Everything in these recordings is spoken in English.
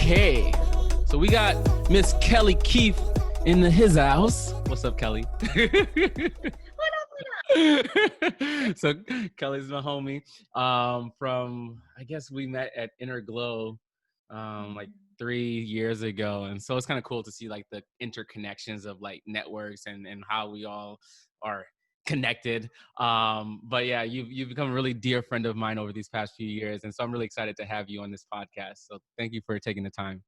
Okay, so we got Miss Kelly Keefe in his house. What's up, Kelly? What up? So Kelly's my homie. From I guess we met at Inner Glow, like 3 years ago, and so it's kind of cool to see like the interconnections of like networks and how we all are connected. But yeah, you've become a really dear friend of mine over these past few years, and so I'm really excited to have you on this podcast. So thank you for taking the time.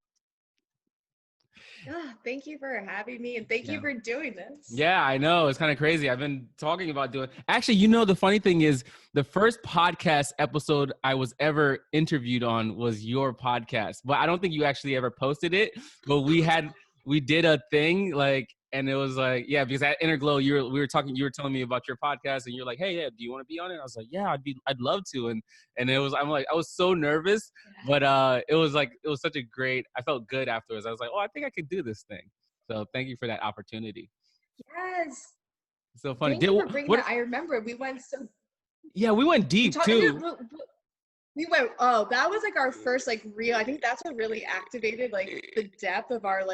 Thank you for having me, and thank you for doing this. Yeah, I know. It's kind of crazy. I've been talking about doing. Actually, the funny thing is, the first podcast episode I was ever interviewed on was your podcast, but I don't think you actually ever posted it. But we did a thing like, and it was like, yeah, because at Inner Glow, you were telling me about your podcast, and you're like, hey, yeah, do you want to be on it? I was like, yeah, I'd love to, and I was so nervous, but it was such a great. I felt good afterwards. I was like, oh, I think I could do this thing. So thank you for that opportunity. Yes. So funny. Thank you for bringing that. I remember we went so. Yeah, we went deep too. We went. Oh, that was like our first like real. I think that's what really activated like the depth of our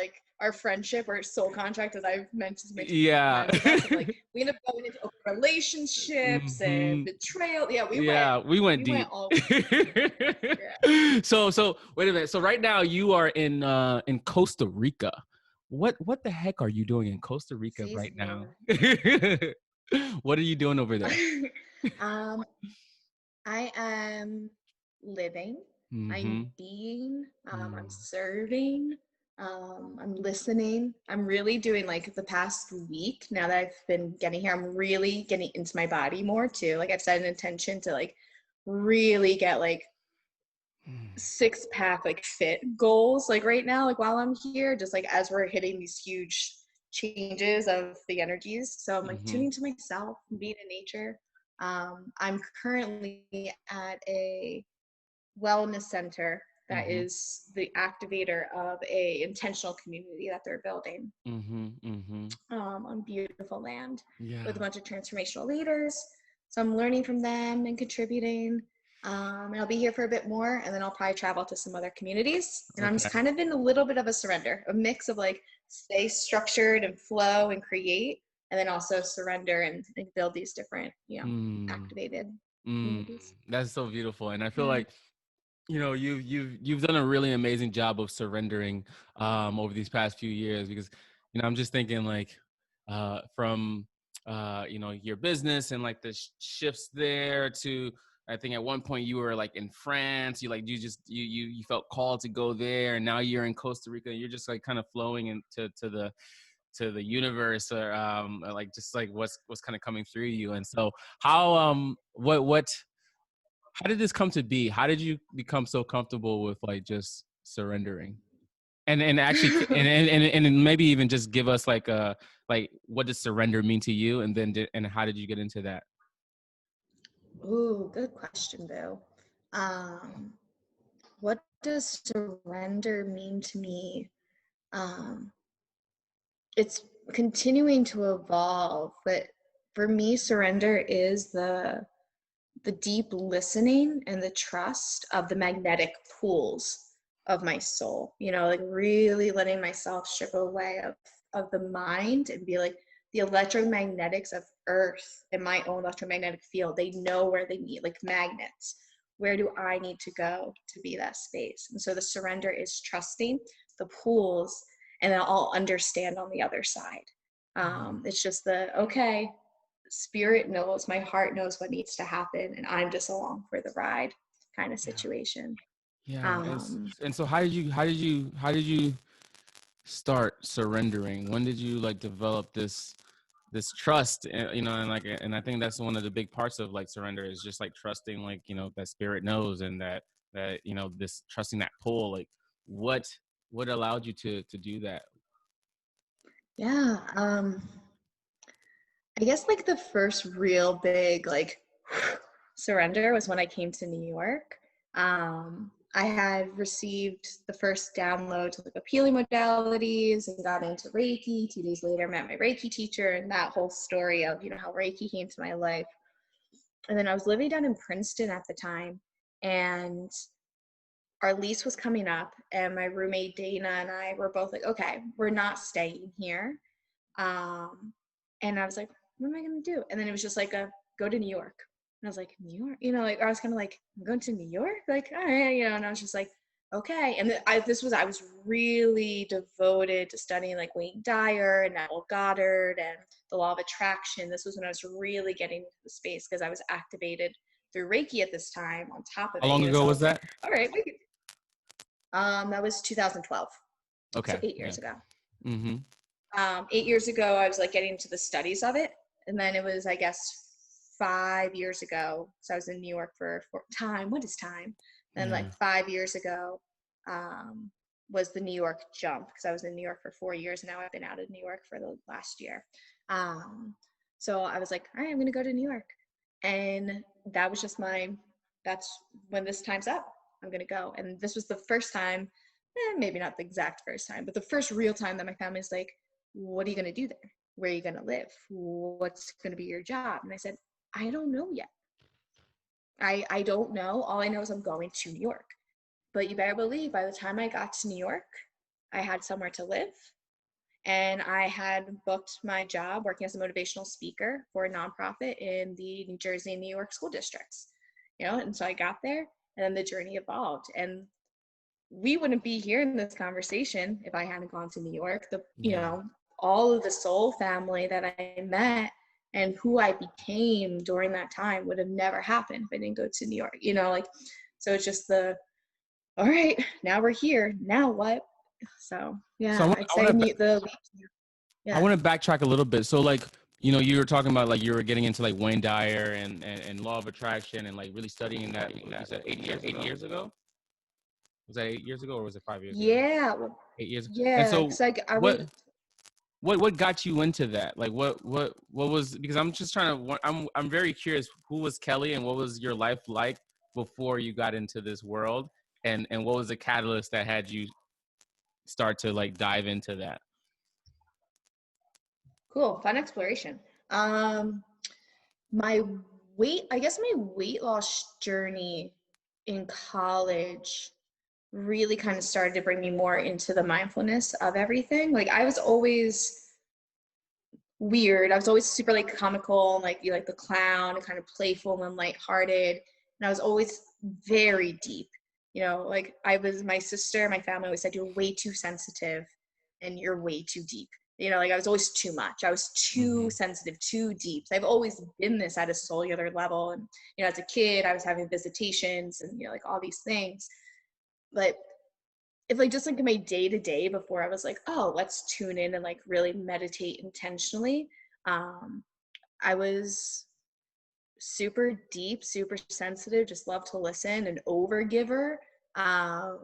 friendship or soul contract, as I've mentioned. Yeah. Like we ended up going into open relationships and betrayal. Yeah, we went deep. All yeah. So wait a minute. So right now you are in Costa Rica. What the heck are you doing in Costa Rica right now? What are you doing over there? I am living. I'm being. I'm serving. I'm listening. I'm really doing like the past week. Now that I've been getting here, I'm really getting into my body more too. Like I've set an intention to like really get like 6-pack like fit goals like right now, like while I'm here, just like as we're hitting these huge changes of the energies. So I'm like tuning to myself, being in nature. I'm currently at a wellness center that is the activator of a intentional community that they're building on beautiful land with a bunch of transformational leaders. So I'm learning from them and contributing. And I'll be here for a bit more, and then I'll probably travel to some other communities. And I'm just kind of in a little bit of a surrender, a mix of like stay structured and flow and create, and then also surrender and build these different, activated communities. That's so beautiful. And I feel like, you've done a really amazing job of surrendering over these past few years, because, I'm just thinking like from, your business and like the shifts there to, I think at one point you were like in France, you felt called to go there, and now you're in Costa Rica, and you're just like kind of flowing into the universe, or like just like what's kind of coming through you. And so how did this come to be? How did you become so comfortable with like just surrendering? And actually and maybe even just give us like what does surrender mean to you, and then and how did you get into that? Ooh, good question, Bill. What does surrender mean to me? It's continuing to evolve, but for me, surrender is the deep listening and the trust of the magnetic pools of my soul. Like really letting myself strip away of the mind and be like, the electromagnetics of Earth and my own electromagnetic field, they know where they meet, like magnets. Where do I need to go to be that space? And so the surrender is trusting the pools, and then I'll understand on the other side. It's just okay, spirit knows, my heart knows what needs to happen, and I'm just along for the ride kind of situation. And so how did you start surrendering? When did you like develop this trust, and I think that's one of the big parts of like surrender, is just like trusting, like, that spirit knows, and that this trusting that pull. Like what allowed you to do that? I guess like the first real big like surrender was when I came to New York. I had received the first download of like healing modalities and got into Reiki. 2 days later, met my Reiki teacher, and that whole story of, how Reiki came to my life. And then I was living down in Princeton at the time, and our lease was coming up, and my roommate Dana and I were both like, okay, we're not staying here. And I was like, what am I going to do? And then it was just like go to New York. And I was like, New York, like, I was kind of like, I'm going to New York. Like, all right, and I was just like, okay. And I was really devoted to studying like Wayne Dyer and Neville Goddard and the law of attraction. This was when I was really getting into the space, because I was activated through Reiki at this time on top of How it. long ago So I was was like, that? all right, that was 2012. Okay. So 8 years ago. Mm-hmm. 8 years ago, I was like getting into the studies of it. And then it was, I guess, 5 years ago. So I was in New York for time. What is time? And like 5 years ago was the New York jump, because I was in New York for 4 years. And now I've been out of New York for the last year. So I was like, all right, I'm going to go to New York. And that was just that's when this time's up. I'm going to go. And this was the first time, maybe not the exact first time, but the first real time that my family's like, what are you going to do there? Where are you going to live? What's going to be your job? And I said, I don't know yet. I don't know. All I know is I'm going to New York. But you better believe by the time I got to New York, I had somewhere to live. And I had booked my job working as a motivational speaker for a nonprofit in the New Jersey and New York school districts. And so I got there, and then the journey evolved. And we wouldn't be here in this conversation if I hadn't gone to New York. All of the soul family that I met and who I became during that time would have never happened if I didn't go to New York. So it's just all right, now we're here. Now what? So yeah, I'd say I want to backtrack a little bit. So like, you were talking about like you were getting into like Wayne Dyer and law of attraction and like really studying that. You said 8 years ago. Was that 8 years ago, or was it 5 years ago? Yeah. 8 years. And Yeah. so I was. what got you into that? Like what was, because I'm just trying to, I'm very curious, who was Kelly and what was your life like before you got into this world, and what was the catalyst that had you start to like dive into that? Cool. Fun exploration. My I guess my weight loss journey in college really kind of started to bring me more into the mindfulness of everything. Like I was always weird. I was always super like comical and like the clown and kind of playful and lighthearted. And I was always very deep. Like my sister, my family always said, you're way too sensitive and you're way too deep. Like I was always too much. I was too sensitive, too deep. So I've always been this at a cellular level. And, as a kid, I was having visitations and, like all these things. But if like just like my day to day before I was like, oh, let's tune in and like really meditate intentionally. I was super deep, super sensitive, just love to listen, an overgiver, a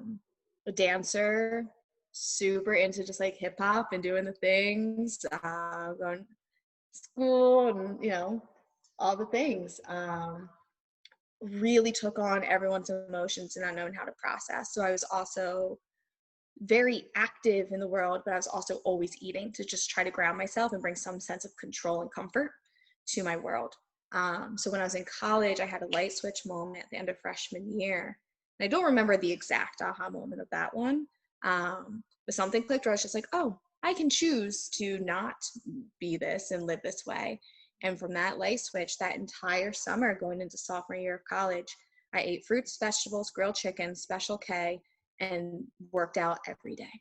dancer, super into just like hip hop and doing the things, going to school and, all the things. Really took on everyone's emotions and not knowing how to process. So I was also very active in the world, but I was also always eating to just try to ground myself and bring some sense of control and comfort to my world. So when I was in college, I had a light switch moment at the end of freshman year. And I don't remember the exact aha moment of that one, but something clicked where I was just like, oh, I can choose to not be this and live this way. And from that light switch, that entire summer going into sophomore year of college, I ate fruits, vegetables, grilled chicken, Special K, and worked out every day.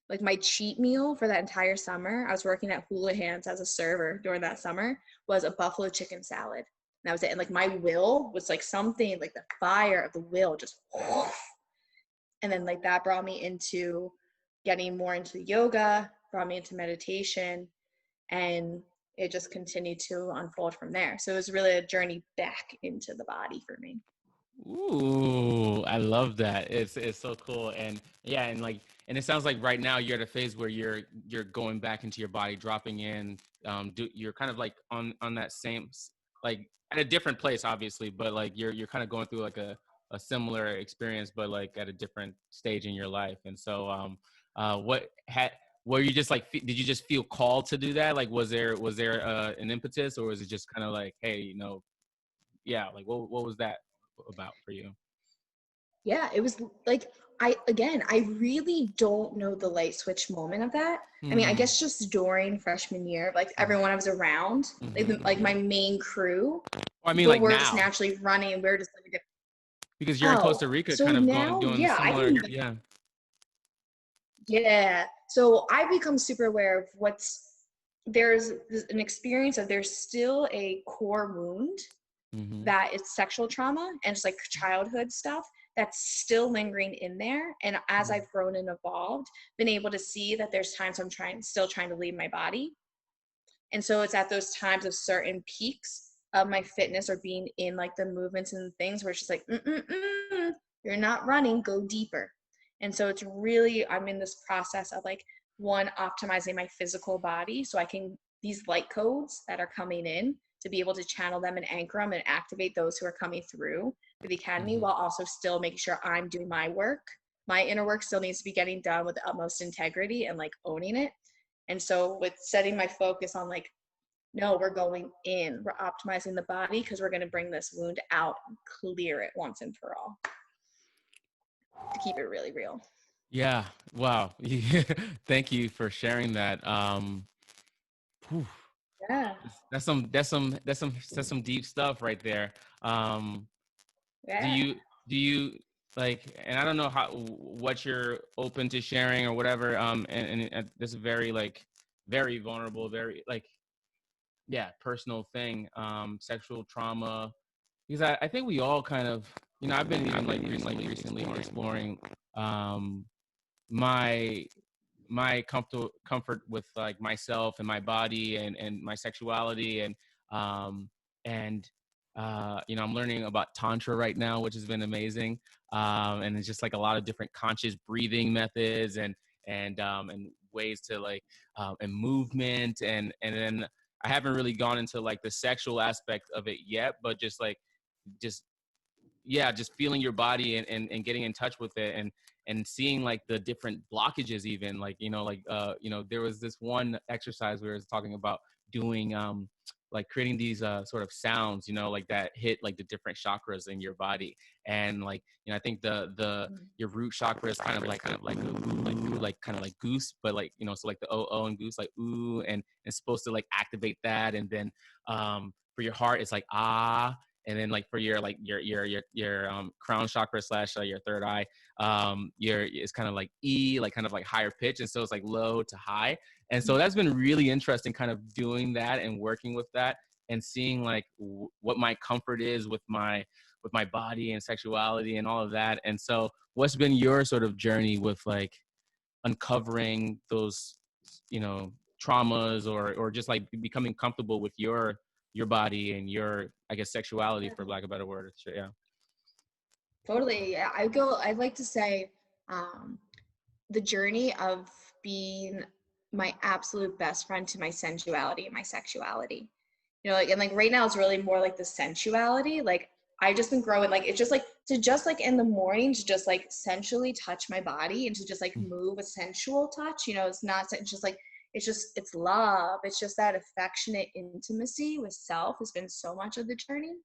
Like my cheat meal for that entire summer, I was working at Houlihan's as a server during that summer, was a buffalo chicken salad. And that was it. And like my will was like something like the fire of the will just, and then like that brought me into getting more into yoga, brought me into meditation, and it just continued to unfold from there. So it was really a journey back into the body for me. Ooh, I love that. It's so cool. And yeah, and it sounds like right now you're at a phase where you're going back into your body, dropping in. You're kind of like on that same, like at a different place, obviously, but like you're kind of going through like a similar experience, but like at a different stage in your life. And so, were you just like, did you just feel called to do that? Like, was there an impetus, or was it just kind of like, hey, yeah, like what was that about for you? Yeah, it was like, I really don't know the light switch moment of that. I mean, I Mm. guess just during freshman year, like everyone I was around, like my main crew, Well, I mean, people like were just now, naturally running. We are just like, because you're in oh, Costa Rica, so kind of now, doing yeah, I similar. can, Yeah. yeah. So I become super aware of there's an experience of there's still a core wound Mm-hmm. that it's sexual trauma and just like childhood stuff that's still lingering in there. And as I've grown and evolved, been able to see that there's times I'm still trying to leave my body. And so it's at those times of certain peaks of my fitness or being in like the movements and things where it's just like, you're not running, go deeper. And so it's really, I'm in this process of like, one, optimizing my physical body so I can, these light codes that are coming in, to be able to channel them and anchor them and activate those who are coming through for the academy, Mm-hmm. while also still making sure I'm doing my work. My inner work still needs to be getting done with the utmost integrity and like owning it. And so with setting my focus on like, no, we're going in, we're optimizing the body because we're going to bring this wound out and clear it once and for all, to keep it really real. Yeah. Wow. Thank you for sharing that. Whew. Yeah. That's some deep stuff right there. Um, do Yeah. you like, and I don't know what you're open to sharing or whatever. And this is very like very vulnerable, very like, yeah, personal thing. Sexual trauma, because I think we all kind of, I've been even like recently exploring um my comfort with like myself and my body and my sexuality um and I'm learning about tantra right now, which has been amazing. And it's just like a lot of different conscious breathing methods and ways to like and movement, and then I haven't really gone into like the sexual aspect of it yet, but just yeah, just feeling your body and getting in touch with it and seeing like the different blockages, even like, there was this one exercise we were talking about doing, like creating these sort of sounds, like that hit like the different chakras in your body. And like, I think the your root chakra is kind of like ooh, like kind of like goose, but like, so like the o and goose, like ooh, and it's supposed to like activate that. And then for your heart it's like ah. And then like for your like your crown chakra slash your third eye, your it's kind of like E, like kind of like higher pitch, and so it's like low to high. And so that's been really interesting, kind of doing that and working with that and seeing like what my comfort is with my body and sexuality and all of that. And so what's been your sort of journey with like uncovering those, you know, traumas, or just like becoming comfortable with your body and your, I guess, sexuality, for lack of a better word. Sure, yeah. Totally. Yeah. I'd like to say, um, the journey of being my absolute best friend to my sensuality and my sexuality. You know, like, and like right now it's really more like the sensuality. Like I've just been growing, like it's just like to just like in the morning to just like sensually touch my body and to just like move a sensual touch. You know, it's just like it's love. It's just that affectionate intimacy with self has been so much of the journey.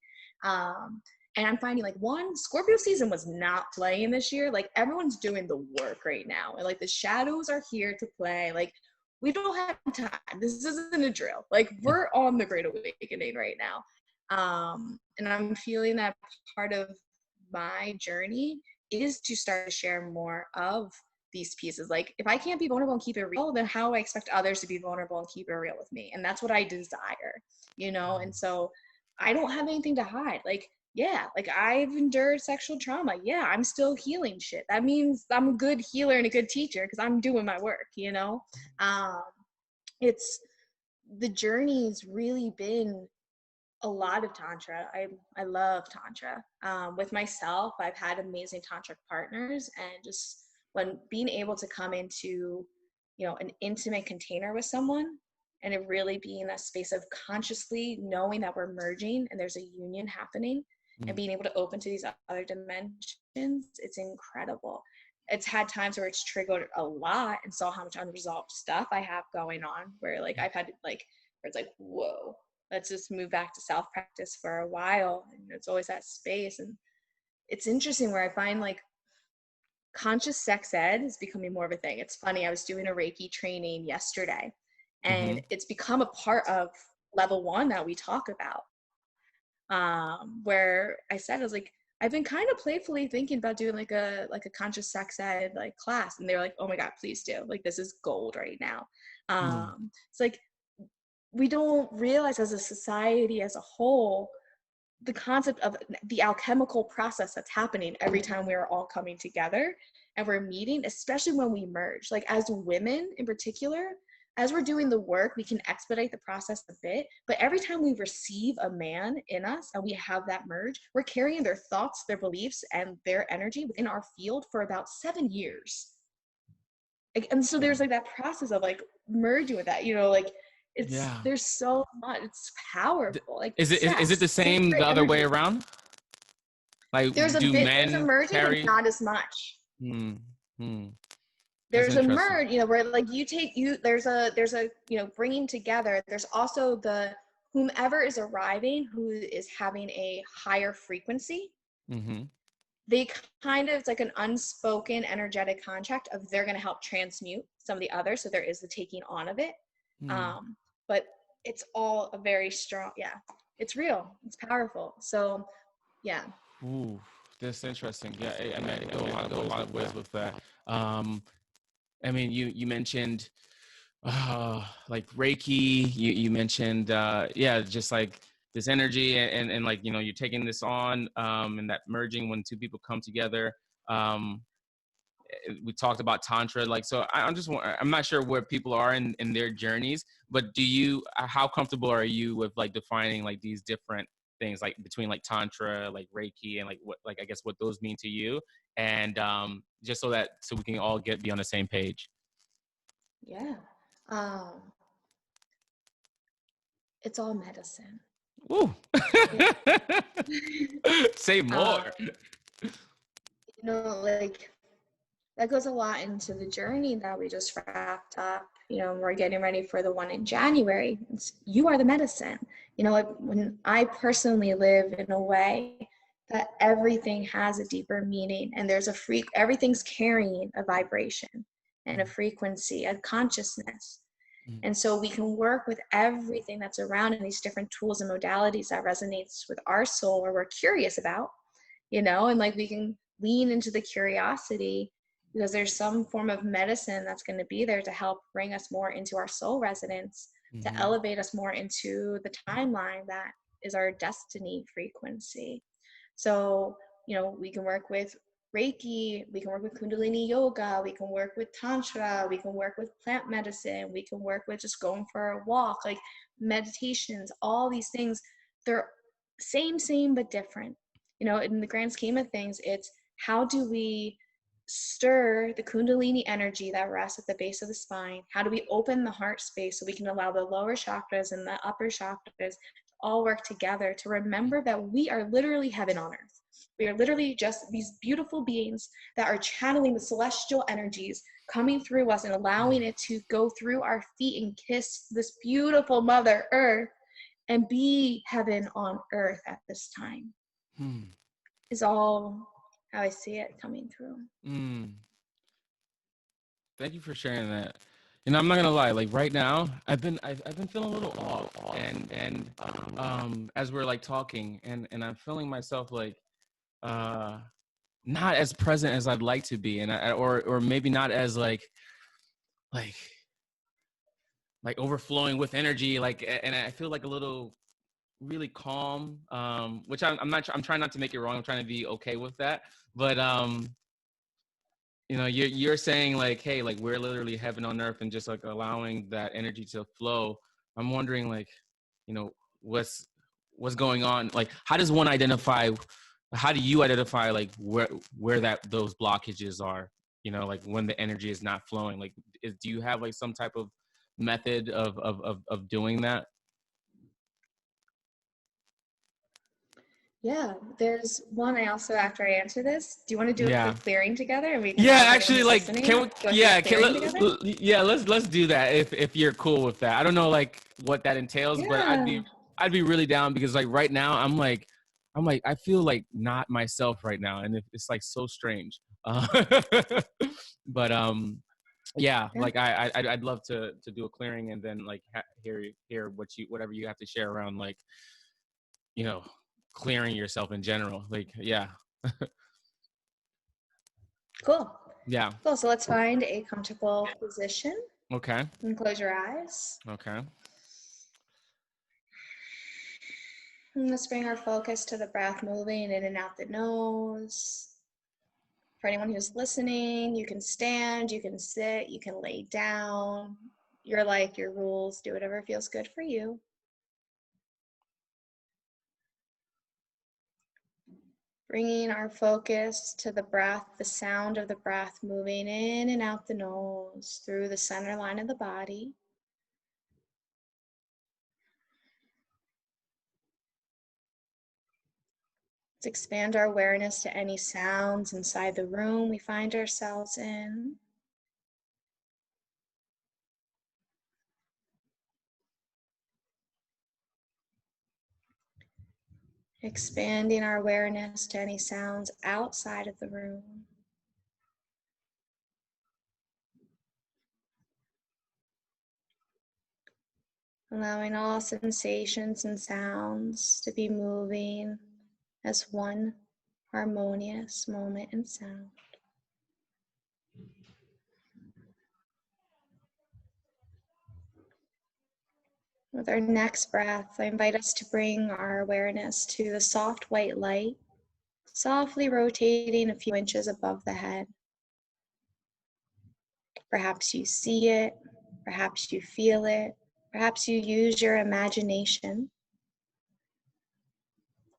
Um, and I'm finding like, one, Scorpio season was not playing this year. Like everyone's doing the work right now. And like the shadows are here to play. Like we don't have time. This isn't a drill. Like we're on the Great Awakening right now. And I'm feeling that part of my journey is to start to share more of these pieces. Like if I can't be vulnerable and keep it real, then how do I expect others to be vulnerable and keep it real with me? And that's what I desire, you know? And so I don't have anything to hide. Like, yeah, like I've endured sexual trauma. Yeah, I'm still healing shit. That means I'm a good healer and a good teacher because I'm doing my work, you know? Um, it's the journey's really been a lot of tantra. I love tantra. With myself, I've had amazing tantric partners, and just when being able to come into, you know, an intimate container with someone, and it really being a space of consciously knowing that we're merging and there's a union happening, and being able to open to these other dimensions, it's incredible. It's had times where it's triggered a lot and saw how much unresolved stuff I have going on, where like I've had to like, where it's like, whoa, let's just move back to self practice for a while. And it's always that space. And it's interesting where I find like conscious sex ed is becoming more of a thing. It's funny. I was doing a Reiki training yesterday, and it's become a part of level 1 that we talk about. Where I said, I was like, I've been kind of playfully thinking about doing like a conscious sex ed like class, and they're like, oh my God, please do. Like, this is gold right now. It's like, we don't realize as a society as a whole the concept of the alchemical process that's happening every time we are all coming together and we're meeting, especially when we merge. Like, as women in particular, as we're doing the work, we can expedite the process a bit, but every time we receive a man in us and we have that merge, we're carrying their thoughts, their beliefs, and their energy within our field for about 7 years. And so there's like that process of like merging with that, you know, like there's so much, it's powerful. Like, is it the same the other way around? Like, there's a merging, but not as much. There's a merge, you know, where like there's a you know, bringing together. There's also the whomever is arriving who is having a higher frequency. They kind of, it's like an unspoken energetic contract of they're going to help transmute some of the others. So there is the taking on of it. But it's all a very strong, it's real. It's powerful. So, yeah. Ooh, that's interesting. Yeah, I mean, I go a lot of ways with that. I mean, you mentioned like Reiki. You mentioned just like this energy and like, you know, you're taking this on and that merging when two people come together. We talked about tantra, like, so I'm not sure where people are in their journeys, but how comfortable are you with like defining like these different things, like between like tantra, like Reiki, and like what, like, I guess what those mean to you, and just so we can all be on the same page. It's all medicine. Ooh. Say more. You know, like, that goes a lot into the journey that we just wrapped up. You know, we're getting ready for the one in January. You are the medicine. You know, like, when I personally live in a way that everything has a deeper meaning, and there's everything's carrying a vibration and a frequency, a consciousness. And so we can work with everything that's around in these different tools and modalities that resonates with our soul or we're curious about, you know, and like we can lean into the curiosity, because there's some form of medicine that's going to be there to help bring us more into our soul resonance, to elevate us more into the timeline that is our destiny frequency. So, you know, we can work with Reiki, we can work with Kundalini yoga, we can work with tantra, we can work with plant medicine, we can work with just going for a walk, like meditations, all these things. They're same but different. You know, in the grand scheme of things, it's how do we stir the Kundalini energy that rests at the base of the spine? How do we open the heart space so we can allow the lower chakras and the upper chakras to all work together to remember that we are literally heaven on earth. We are literally just these beautiful beings that are channeling the celestial energies coming through us and allowing it to go through our feet and kiss this beautiful Mother Earth and be heaven on earth at this time. Is all how I see it coming through. Thank you for sharing that. And I'm not gonna lie, like right now, I've been feeling a little off, and as we're like talking, and I'm feeling myself like not as present as I'd like to be, and or maybe not as like overflowing with energy, like, and I feel like a little really calm, which I'm trying not to make it wrong. I'm trying to be okay with that, but you know, you're saying like, hey, like we're literally heaven on earth, and just like allowing that energy to flow. I'm wondering, like, you know, what's going on? Like, how do you identify like where those blockages are? You know, like when the energy is not flowing. Like, do you have like some type of method of doing that? Yeah, there's one. I also, after I answer this, do you want to do a quick clearing together? And we can actually, like, let's do that if you're cool with that. I don't know like what that entails, but I'd be really down, because like right now I'm like I'm like, I feel like not myself right now, and it's like so strange. But yeah, Yeah. like I'd love to do a clearing, and then like hear whatever you have to share around, like, you know, clearing yourself in general. Like, yeah. Cool. Yeah. Cool. So let's find a comfortable position Okay. and close your eyes. Okay. And let's bring our focus to the breath moving in and out the nose. For anyone who's listening, you can stand, you can sit, you can lay down. Your life, your rules, do whatever feels good for you. Bringing our focus to the breath, the sound of the breath moving in and out the nose through the center line of the body. Let's expand our awareness to any sounds inside the room we find ourselves in. Expanding our awareness to any sounds outside of the room. Allowing all sensations and sounds to be moving as one harmonious moment and sound. With our next breath, I invite us to bring our awareness to the soft white light, softly rotating a few inches above the head. Perhaps you see it, perhaps you feel it, perhaps you use your imagination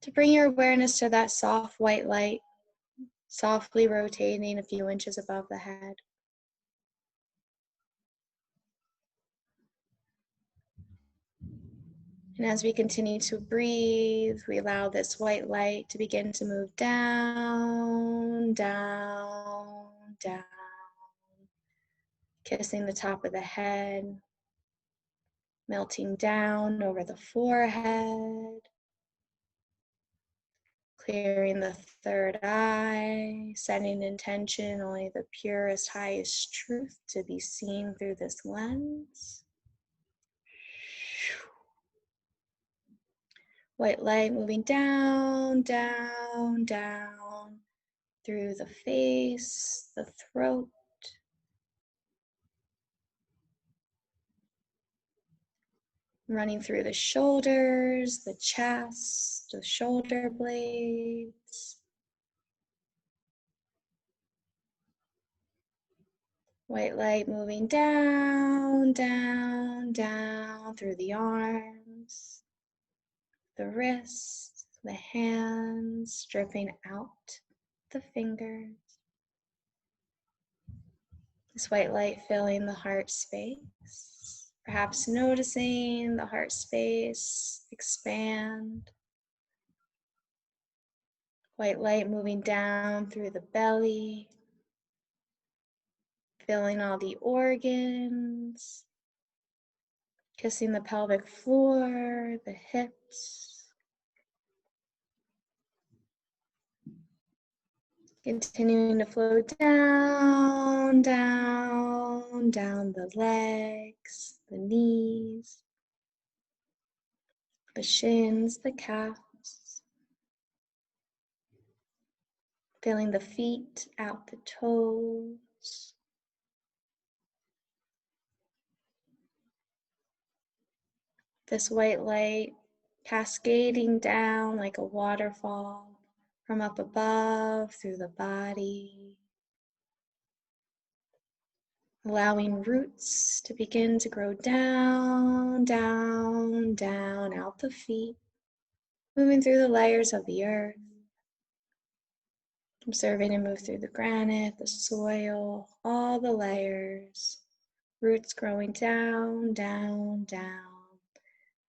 to bring your awareness to that soft white light, softly rotating a few inches above the head. And as we continue to breathe, we allow this white light to begin to move down, down, down, kissing the top of the head, melting down over the forehead, clearing the third eye, setting intention, only the purest, highest truth to be seen through this lens. White light moving down, down, down through the face, the throat, running through the shoulders, the chest, the shoulder blades. White light moving down, down, down through the arms, the wrists, the hands, dripping out the fingers. This white light filling the heart space, perhaps noticing the heart space expand. White light moving down through the belly, filling all the organs, kissing the pelvic floor, the hips. Continuing to flow down, down, down the legs, the knees, the shins, the calves. Feeling the feet out the toes. This white light cascading down like a waterfall from up above through the body. Allowing roots to begin to grow down, down, down out the feet, moving through the layers of the earth. Observing and move through the granite, the soil, all the layers. Roots growing down, down, down,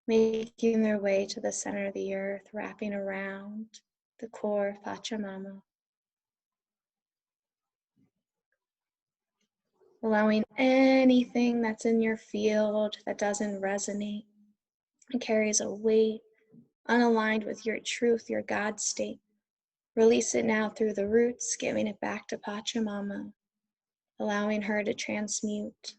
making their way to the center of the earth, wrapping around the core of Pachamama. Allowing anything that's in your field that doesn't resonate and carries a weight unaligned with your truth, your God state. Release it now through the roots, giving it back to Pachamama, allowing her to transmute.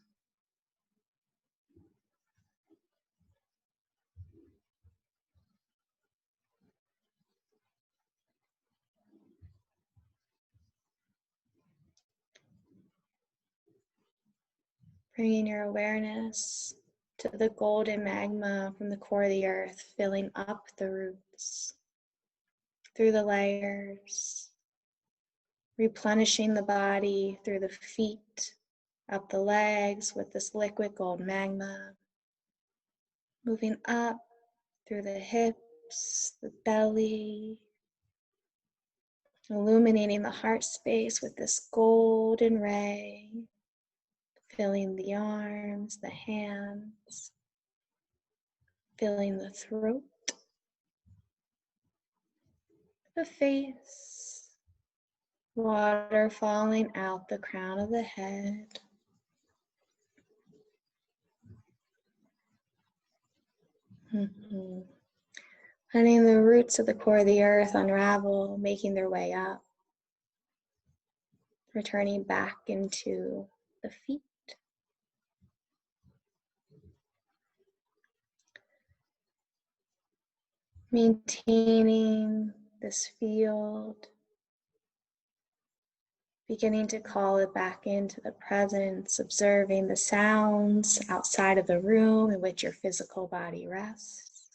Bringing your awareness to the golden magma from the core of the earth, filling up the roots, through the layers, replenishing the body through the feet, up the legs with this liquid gold magma, moving up through the hips, the belly, illuminating the heart space with this golden ray, filling the arms, the hands, filling the throat, the face, water falling out the crown of the head. Letting the roots of the core of the earth unravel, making their way up, returning back into the feet. Maintaining this field, beginning to call it back into the presence, observing the sounds outside of the room in which your physical body rests.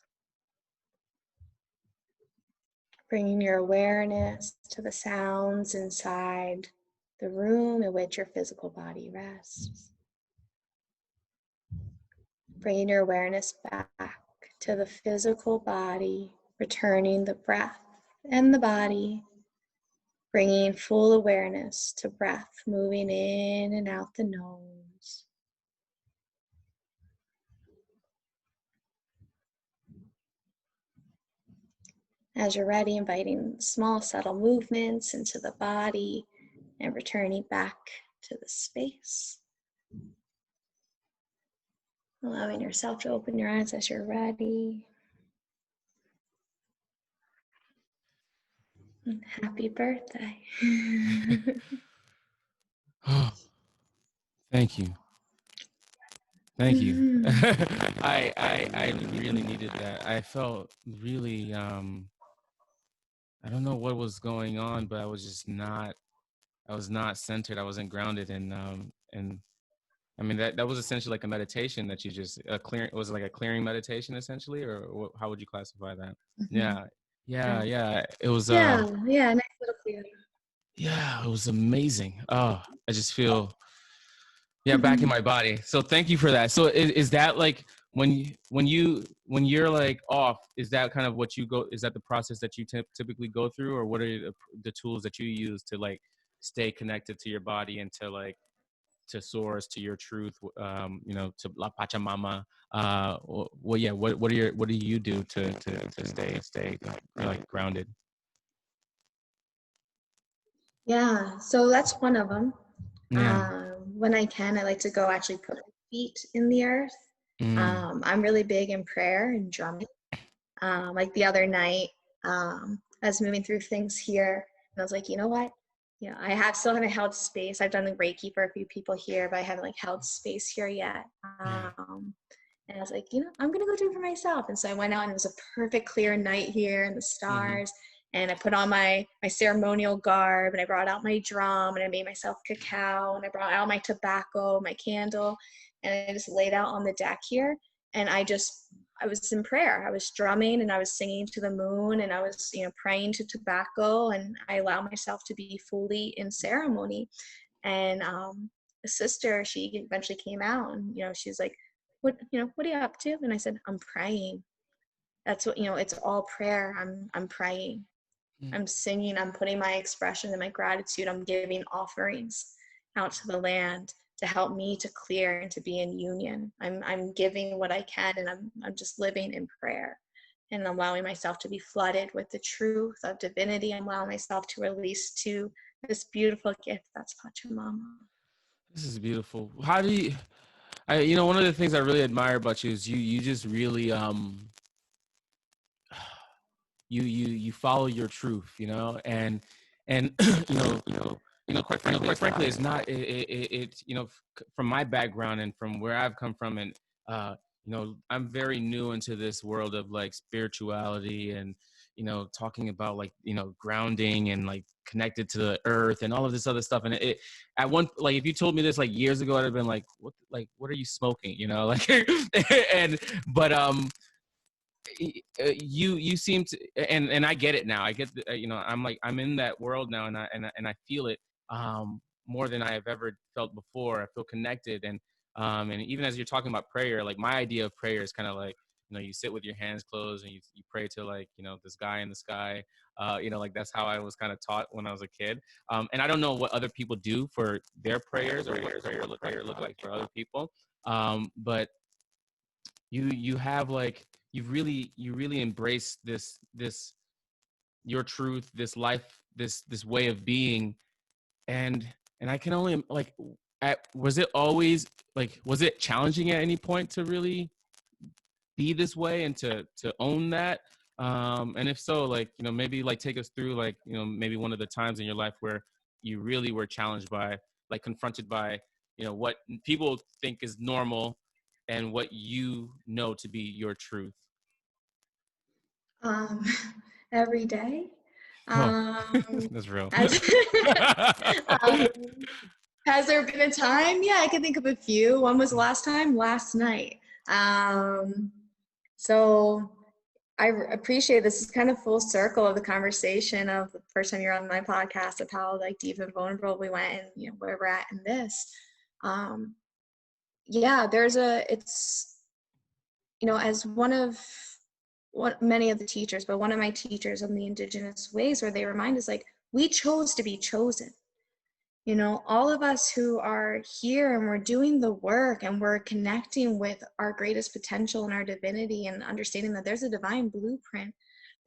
Bringing your awareness to the sounds inside the room in which your physical body rests. Bringing your awareness back to the physical body, returning the breath and the body, bringing full awareness to breath, moving in and out the nose. As you're ready, inviting small, subtle movements into the body and returning back to the space. Allowing yourself to open your eyes as you're ready. And happy birthday. Oh, thank you. Thank you. I really needed that. I felt really I don't know what was going on, but I was not centered. I wasn't grounded, and I mean that was essentially like a meditation that you just clearing. Was it like a clearing meditation essentially, or how would you classify that? Yeah, yeah. It was yeah, nice little clear. yeah, it was amazing. Oh, I just feel back in my body. So thank you for that. So is that like when you're like off, is that kind of what you go, is that the process that you typically go through, or what are the tools that you use to like stay connected to your body and to like to source, to your truth, to La Pachamama? Well, yeah, what do you do to stay like grounded? Yeah, so that's one of them. Yeah. When I can, I like to go actually put my feet in the earth. I'm really big in prayer and drumming. Like the other night, I was moving through things here, and I was like, you know what? Still haven't held space. I've done the Reiki for a few people here, but I haven't like held space here yet. Yeah. And I was like, I'm gonna go do it for myself. And so I went out, and it was a perfect clear night here in the stars. And I put on my ceremonial garb, and I brought out my drum, and I made myself cacao, and I brought out my tobacco, my candle, and I just laid out on the deck here. And I was in prayer. I was drumming, and I was singing to the moon, and I was, praying to tobacco, and I allow myself to be fully in ceremony. And a sister, she eventually came out, and she's like, what are you up to? And I said, I'm praying. That's what, it's all prayer. I'm praying. I'm singing. I'm putting my expression and my gratitude. I'm giving offerings out to the land to help me to clear and to be in union. I'm giving what I can, and I'm just living in prayer and allowing myself to be flooded with the truth of divinity. I'm allowing myself to release to this beautiful gift that's Pachamama. This is beautiful. How do you, one of the things I really admire about you is you just really you follow your truth, you know, and quite frankly, it's not it you know, from my background and from where I've come from, and you know, I'm very new into this world of like spirituality and, you know, talking about like, you know, grounding and like connected to the earth and all of this other stuff. And it at one, like, if you told me this like years ago, I'd have been like, what are you smoking? You know, like, and, but, you seem to, and I get it now. I get the, you know, I'm like, I'm in that world now, and I feel it more than I have ever felt before. I feel connected, and even as you're talking about prayer, like my idea of prayer is kind of like, you know, you sit with your hands closed and you pray to, like, you know, this guy in the sky. You know, like that's how I was kind of taught when I was a kid. And I don't know what other people do for their prayers, or what prayer look like for other people. But you have like, you really embrace this your truth, this life, this way of being. And I can only like, was it always like, was it challenging at any point to really be this way and to own that? And if so, like, you know, maybe like take us through, like, you know, maybe one of the times in your life where you really were challenged by, like, confronted by, you know, what people think is normal and what you know to be your truth. Um, every day. Oh, Um, that's real. has, um, has there been a time? Yeah, I can think of a few. When was the last time? Last night. Um, so I appreciate this. Is kind of full circle of the conversation of the first time you're on my podcast, of how like deep and vulnerable we went, and, you know, where we're at in this. Um, yeah, it's, you know, as one of what many of the teachers, but one of my teachers on the indigenous ways, where they remind us, like, we chose to be chosen. You know, all of us who are here and we're doing the work and we're connecting with our greatest potential and our divinity, and understanding that there's a divine blueprint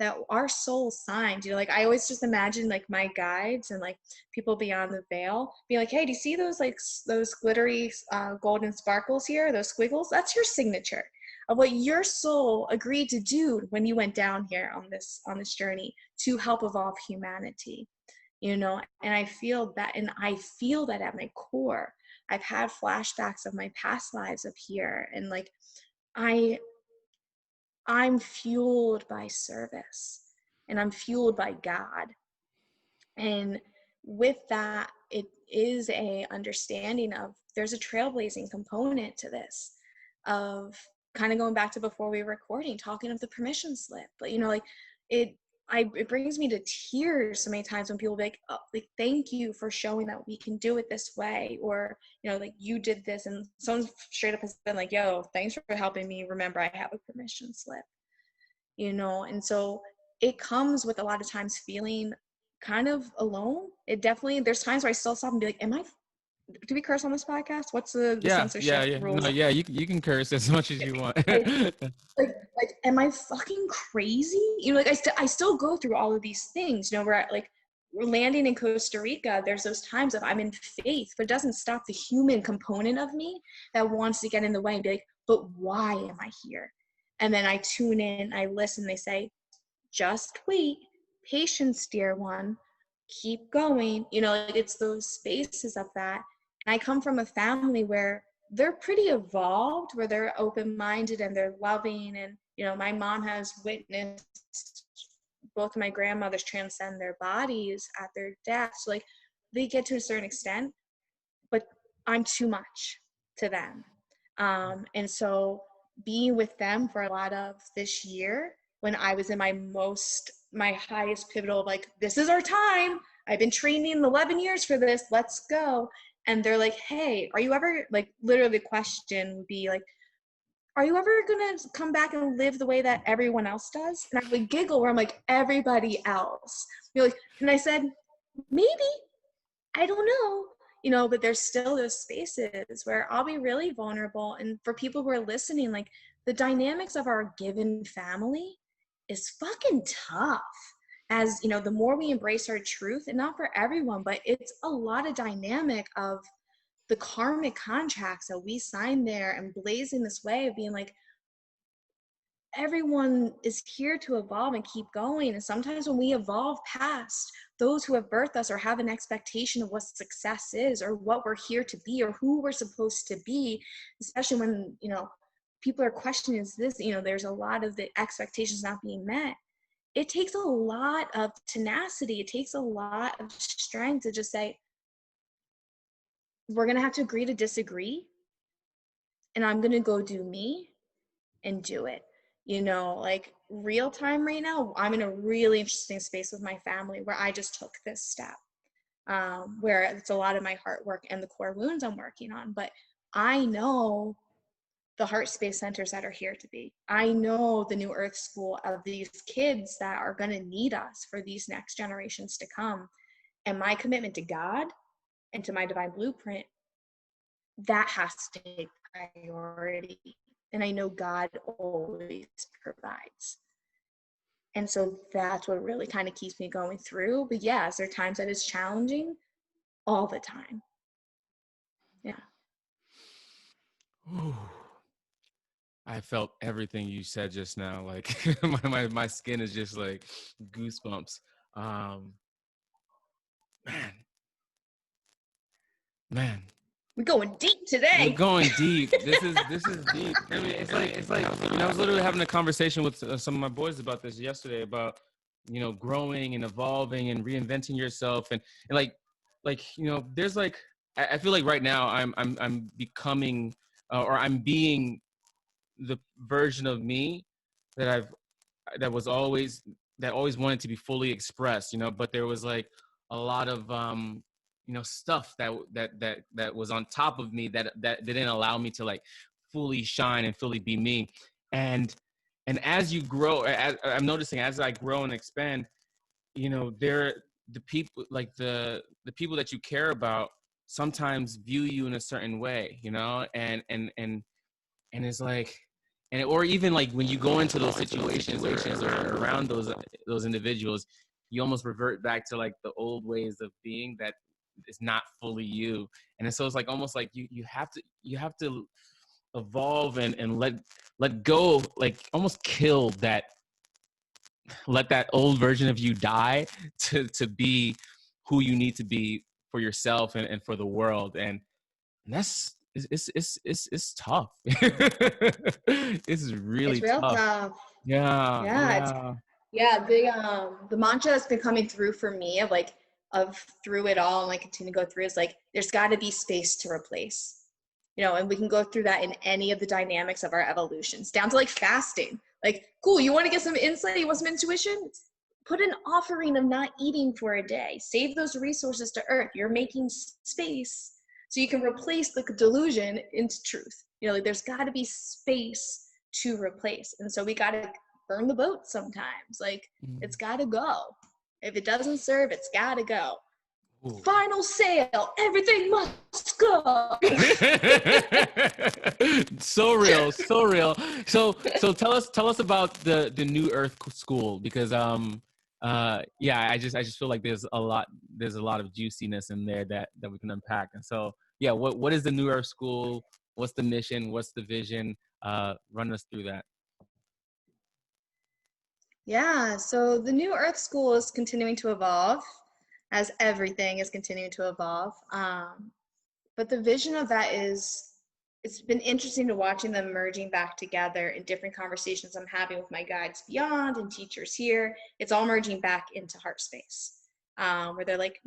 that our soul signed. You know, like, I always just imagine like my guides and like people beyond the veil be like, hey, do you see those, like, those glittery golden sparkles here, those squiggles? That's your signature of what your soul agreed to do when you went down here on this journey to help evolve humanity. You know, and I feel that at my core. I've had flashbacks of my past lives up here, and like I I'm fueled by service, and I'm fueled by God. And with that, it is a understanding of there's a trailblazing component to this, of kind of going back to before we were recording, talking of the permission slip. But, you know, like, it it brings me to tears so many times when people be like, oh, like, thank you for showing that we can do it this way, or, you know, like, you did this, and someone straight up has been like, yo, thanks for helping me remember I have a permission slip. You know, and so it comes with a lot of times feeling kind of alone. It definitely, there's times where I still stop and be like, do we curse on this podcast? What's the censorship Yeah. rules? No, yeah, you can curse as much as you want. like, like, am I fucking crazy? You know, like, I still go through all of these things, you know, where we're landing in Costa Rica. There's those times of I'm in faith, but it doesn't stop the human component of me that wants to get in the way and be like, but why am I here? And then I tune in, I listen, they say, just wait, patience, dear one, keep going. You know, like, it's those spaces of that. And I come from a family where they're pretty evolved, where they're open-minded and they're loving. And, you know, my mom has witnessed both of my grandmothers transcend their bodies at their deaths. So, like, they get to a certain extent, but I'm too much to them. And so being with them for a lot of this year, when I was in my highest pivotal, like, this is our time. I've been training 11 years for this. Let's go. And they're like, hey, are you ever, like, literally the question would be like, are you ever going to come back and live the way that everyone else does? And I would giggle where I'm like, everybody else. You're like, and I said, maybe, I don't know, you know, but there's still those spaces where I'll be really vulnerable. And for people who are listening, like, the dynamics of our given family is fucking tough. As, you know, the more we embrace our truth, and not for everyone, but it's a lot of dynamic of the karmic contracts that we sign there, and blazing this way of being like, everyone is here to evolve and keep going. And sometimes when we evolve past those who have birthed us or have an expectation of what success is or what we're here to be or who we're supposed to be, especially when, you know, people are questioning, is this, you know, there's a lot of the expectations not being met. It takes a lot of tenacity. It takes a lot of strength to just say, we're going to have to agree to disagree. And I'm going to go do me and do it. You know, like real time right now, I'm in a really interesting space with my family where I just took this step, where it's a lot of my heart work and the core wounds I'm working on. But I know the Heartspace centers that are here to be. I know the New Earth School of these kids that are going to need us for these next generations to come. And my commitment to God and to my divine blueprint, that has to take priority. And I know God always provides. And so that's what really kind of keeps me going through. But yes, there are times that it's challenging all the time. Yeah. Ooh. I felt everything you said just now. Like my skin is just like goosebumps. Man, man. We're going deep today. We're going deep. This is deep. I mean, it's like I was literally having a conversation with some of my boys about this yesterday about, you know, growing and evolving and reinventing yourself and like you know, there's like I feel like right now I'm becoming or I'm being the version of me that always wanted to be fully expressed, you know, but there was like a lot of you know, stuff that was on top of me that didn't allow me to like fully shine and fully be me. And as you grow, I'm noticing as I grow and expand, you know, the people like the people that you care about sometimes view you in a certain way, you know, and it's like, and or even like when you go into those situations or around those individuals, you almost revert back to like the old ways of being that is not fully you. And so it's like almost like you have to evolve and let go, like almost kill that, let that old version of you die to be who you need to be for yourself and for the world. And that's it's tough. It's really It's real tough. tough. Yeah, Yeah, it's yeah. the mantra that's been coming through for me of like of through it all and like continue to go through is like there's got to be space to replace, you know, and we can go through that in any of the dynamics of our evolutions down to like fasting. Like, cool, you want to get some insight, you want some intuition, put an offering of not eating for a day, save those resources to earth. You're making space so you can replace the delusion into truth. You know, like there's got to be space to replace, and so we got to burn the boat sometimes. Like, it's got to go. If it doesn't serve, it's got to go. Ooh. Final sale, everything must go. So real, so real. So tell us about the New Earth School, because yeah, I just feel like there's a lot of juiciness in there that we can unpack. And so yeah, what is the New Earth School? What's the mission? What's the vision? Run us through that. Yeah, so the New Earth School is continuing to evolve, as everything is continuing to evolve. But the vision of that is, it's been interesting to watching them merging back together in different conversations I'm having with my guides beyond and teachers here. It's all merging back into Heartspace, where they're like,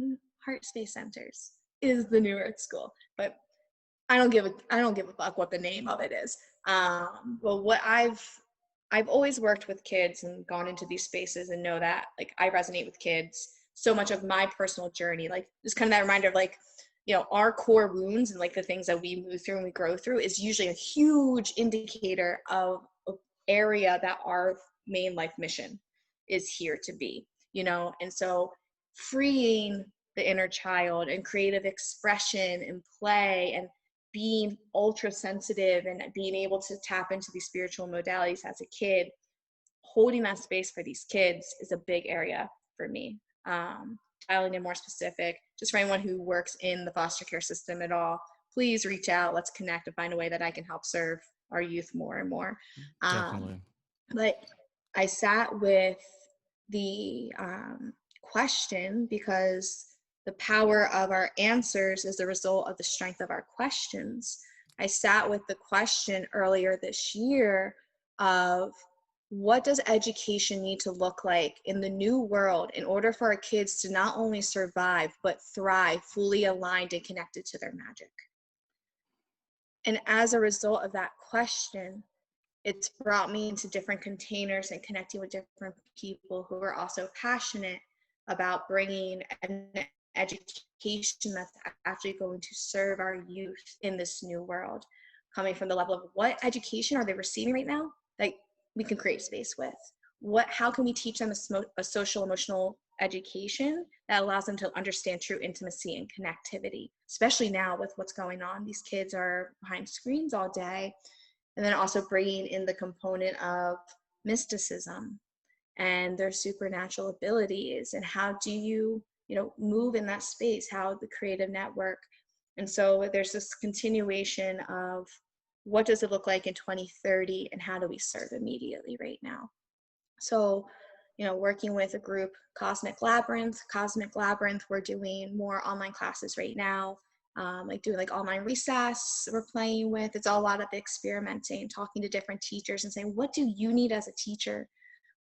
Heartspace Centers is the New Earth School. But I don't give a fuck what the name of it is. Well, what I've always worked with kids and gone into these spaces and know that like I resonate with kids. So much of my personal journey, like just kind of that reminder of like, you know, our core wounds and like the things that we move through and we grow through is usually a huge indicator of an area that our main life mission is here to be, you know. And so freeing the inner child and creative expression and play and being ultra sensitive and being able to tap into these spiritual modalities as a kid, holding that space for these kids is a big area for me. Dialing in more specific, just for anyone who works in the foster care system at all, please reach out. Let's connect and find a way that I can help serve our youth more and more. Definitely. But I sat with the question, because the power of our answers is the result of the strength of our questions. I sat with the question earlier this year of, what does education need to look like in the new world in order for our kids to not only survive, but thrive, fully aligned and connected to their magic? And as a result of that question, it's brought me into different containers and connecting with different people who are also passionate about bringing an education that's actually going to serve our youth in this new world, coming from the level of, what education are they receiving right now that we can create space with? How can we teach them a social emotional education that allows them to understand true intimacy and connectivity, especially now with what's going on? These kids are behind screens all day. And then also bringing in the component of mysticism and their supernatural abilities, and how do you move in that space, how the creative network. And so there's this continuation of, what does it look like in 2030 and how do we serve immediately right now? So, working with a group, Cosmic Labyrinth, we're doing more online classes right now. Doing online recess we're playing with. It's all a lot of experimenting, talking to different teachers and saying, what do you need as a teacher?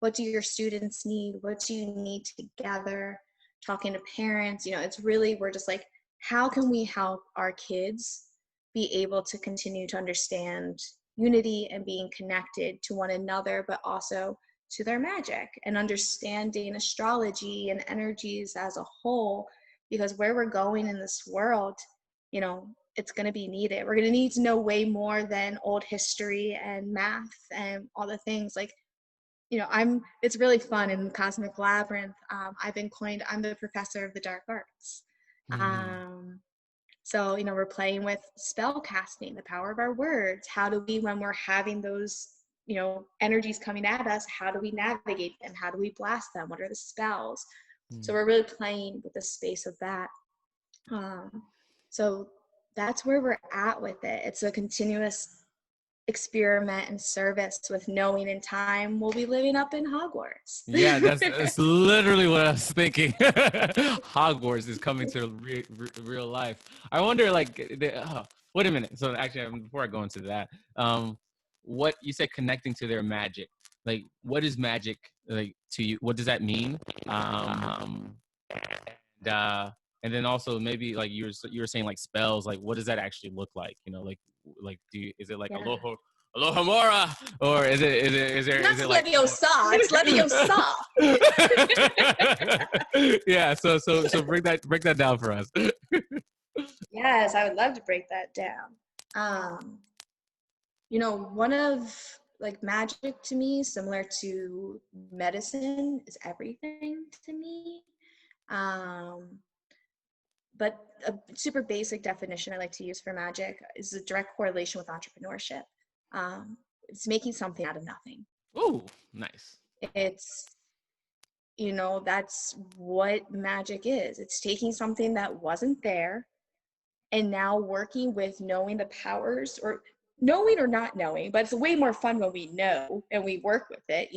What do your students need? What do you need together? Talking to parents, it's really, we're just like, how can we help our kids be able to continue to understand unity and being connected to one another, but also to their magic, and understanding astrology and energies as a whole, because where we're going in this world, it's going to be needed. We're going to need to know way more than old history and math and all the things. It's really fun in Cosmic Labyrinth. I'm the professor of the dark arts. So, we're playing with spell casting, the power of our words. How do we, when we're having those energies coming at us, how do we navigate them? How do we blast them? What are the spells? So we're really playing with the space of that. So that's where we're at with it. It's a continuous experiment and service, with knowing in time we'll be living up in Hogwarts. Yeah, that's literally what I was thinking. Hogwarts is coming to real life. I wonder, wait a minute. So actually, before I go into that, what you said, connecting to their magic. Like, what is magic like to you? What does that mean? And then also maybe like you were saying, like, spells. Like, what does that actually look like? Is it like Aloha Mora, or is it like Leviosa? It's Leviosa. Yeah, so break that down for us. Yes, I would love to break that down. One of magic to me, similar to medicine, is everything to me. But a super basic definition I like to use for magic is a direct correlation with entrepreneurship. It's making something out of nothing. Ooh, nice. It's, that's what magic is. It's taking something that wasn't there and now working with knowing the powers, or knowing or not knowing, but it's way more fun when we know and we work with it,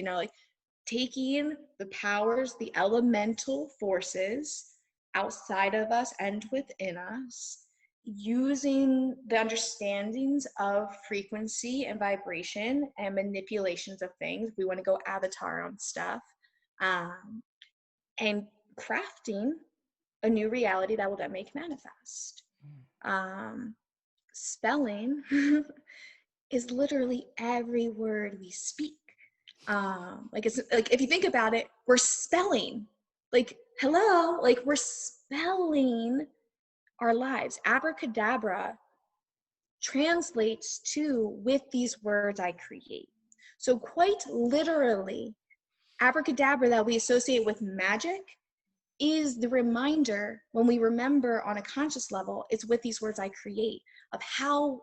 taking the powers, the elemental forces outside of us and within us, using the understandings of frequency and vibration and manipulations of things. We want to go avatar on stuff, and crafting a new reality that will then make manifest. Spelling is literally every word we speak. It's like, if you think about it, we're spelling, hello, we're spelling our lives. Abracadabra translates to, with these words I create. So quite literally, abracadabra that we associate with magic is the reminder, when we remember on a conscious level, it's with these words I create, of how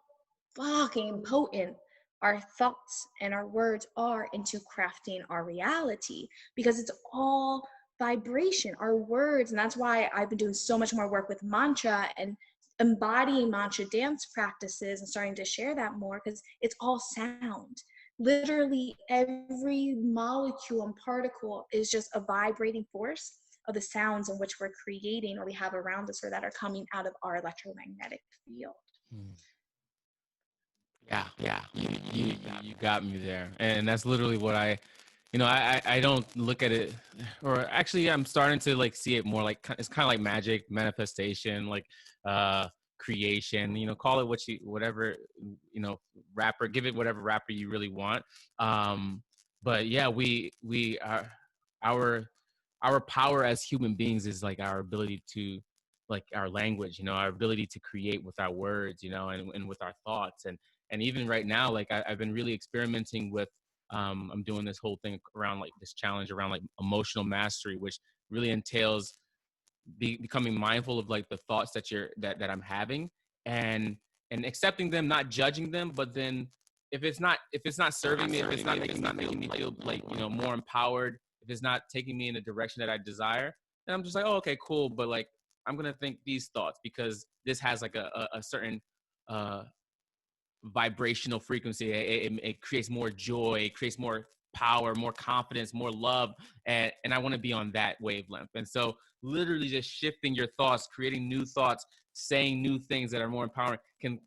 fucking potent our thoughts and our words are into crafting our reality, because it's all vibration, our words. And that's why I've been doing so much more work with mantra and embodying mantra dance practices and starting to share that more, because it's all sound. literally every molecule and particle is just a vibrating force of the sounds in which we're creating or we have around us or that are coming out of our electromagnetic field. Yeah, you got me there, and that's literally what I don't look at it, or actually I'm starting to like see it more like it's kind of like magic, manifestation, like creation. Call it whatever, rapper, give it whatever rapper you really want. But yeah, we are our power as human beings is like our ability to, like, our language, our ability to create with our words, and with our thoughts. And even right now, like I've been really experimenting with, I'm doing this whole thing around like this challenge around like emotional mastery, which really entails becoming mindful of like the thoughts that I'm having, and accepting them, not judging them. But then if it's not serving me, if it's not making me feel like, more empowered, if it's not taking me in a direction that I desire, then I'm just like, oh, okay, cool. But like, I'm gonna think these thoughts because this has like a certain vibrational frequency. It creates more joy, it creates more power, more confidence, more love, and I want to be on that wavelength. And so literally just shifting your thoughts, creating new thoughts, saying new things that are more empowering can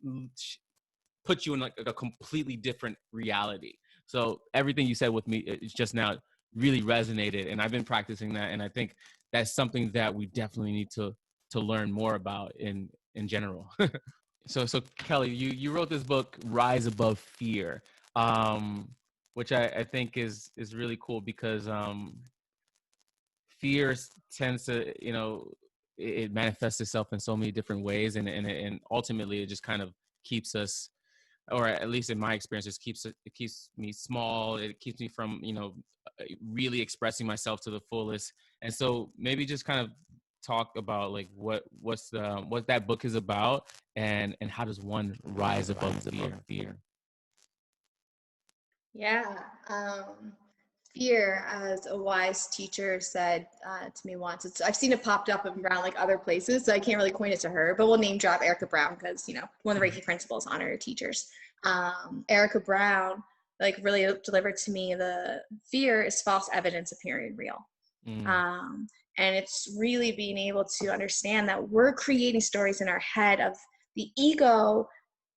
put you in like a completely different reality. So everything you said with me is just now really resonated, and I've been practicing that, and I think that's something that we definitely need to learn more about in general. So Kelly, you wrote this book, Rise Above Fear, which I think is really cool because fear tends to, it manifests itself in so many different ways, and ultimately it just kind of keeps us, or at least in my experience, it keeps me small. It keeps me from, really expressing myself to the fullest. And so maybe just kind of talk about like what that book is about, and how does one rise above fear. Yeah. Fear, as a wise teacher said to me once, I've seen it popped up around like other places, so I can't really point it to her, but we'll name drop Erica Brown because, one of the Reiki principles, honor teachers. Erica Brown like really delivered to me the fear is false evidence appearing real. And it's really being able to understand that we're creating stories in our head of the ego.